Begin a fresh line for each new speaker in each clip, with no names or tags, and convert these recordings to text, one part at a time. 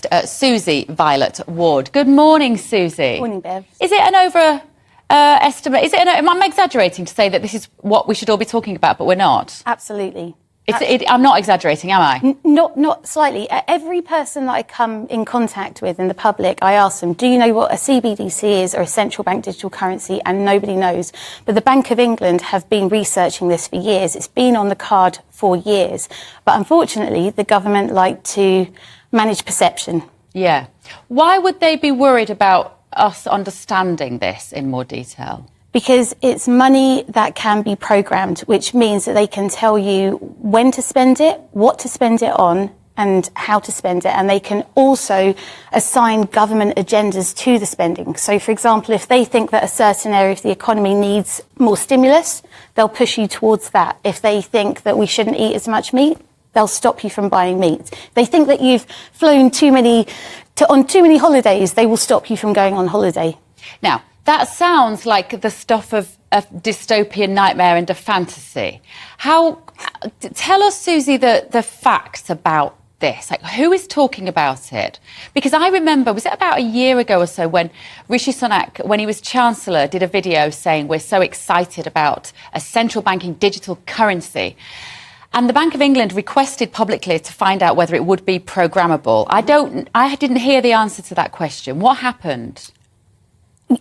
guest, Susie Violet Ward. Good morning, Susie.
Morning, Bev.
Is it an overestimate? Am I exaggerating to say that this is what we should all be talking about, but we're not?
Absolutely.
I'm not exaggerating, am I?
Not slightly. Every person that I come in contact with in the public, I ask them, do you know what a CBDC is or a central bank digital currency? And nobody knows. But the Bank of England have been researching this for years. It's been on the card for years. But unfortunately, the government like to manage perception.
Yeah. Why would they be worried about us understanding this in more detail?
Because it's money that can be programmed, which means that they can tell you when to spend it, what to spend it on, and how to spend it. And they can also assign government agendas to the spending. So, for example, if they think that a certain area of the economy needs more stimulus, they'll push you towards that. If they think that we shouldn't eat as much meat, they'll stop you from buying meat. If they think that you've flown on too many holidays, they will stop you from going on holiday.
Now, that sounds like the stuff of a dystopian nightmare and a fantasy. Tell us, Susie, the facts about this. Like, who is talking about it? Because I remember, was it about a year ago or so, when Rishi Sunak, when he was Chancellor, did a video saying we're so excited about a central banking digital currency. And the Bank of England requested publicly to find out whether it would be programmable. I didn't hear the answer to that question. What happened?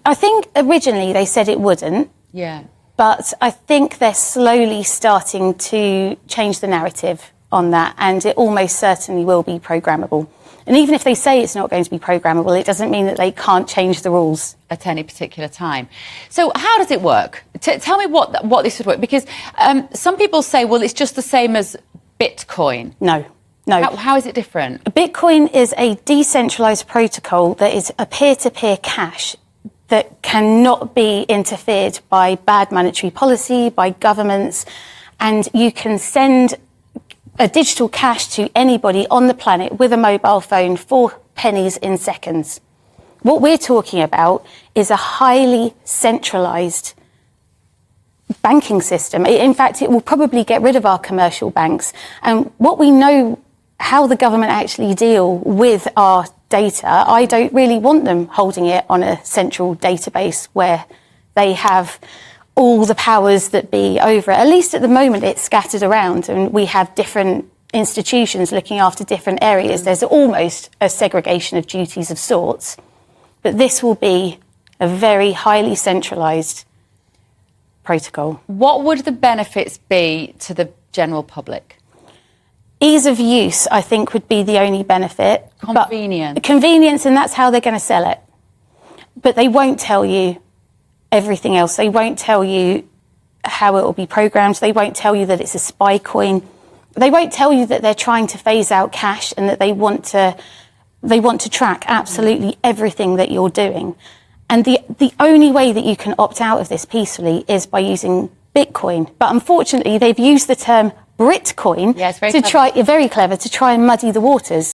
I think originally they said it wouldn't.
Yeah.
But I think they're slowly starting to change the narrative on that, and it almost certainly will be programmable. And even if they say it's not going to be programmable, it doesn't mean that they can't change the rules
at any particular time. So how does it work? Tell me what this would work, because some people say, well, it's just the same as Bitcoin.
No.
How is it different?
Bitcoin is a decentralized protocol that is a peer-to-peer cash that cannot be interfered by bad monetary policy, by governments, and you can send a digital cash to anybody on the planet with a mobile phone for pennies in seconds. What we're talking about is a highly centralised banking system. In fact, it will probably get rid of our commercial banks. And what we know, how the government actually deal with our data, I don't really want them holding it on a central database where they have all the powers that be over it. At least at the moment it's scattered around and we have different institutions looking after different areas. There's almost a segregation of duties of sorts. But this will be a very highly centralised protocol.
What would the benefits be to the general public?
Ease of use, I think, would be the only benefit.
Convenience.
Convenience, and that's how they're going to sell it. But they won't tell you everything else. They won't tell you how it will be programmed. They won't tell you that it's a spy coin. They won't tell you that they're trying to phase out cash and that they want to track absolutely everything that you're doing. And the only way that you can opt out of this peacefully is by using Bitcoin. But unfortunately, they've used the term Britcoin
very clever
to try and muddy the waters.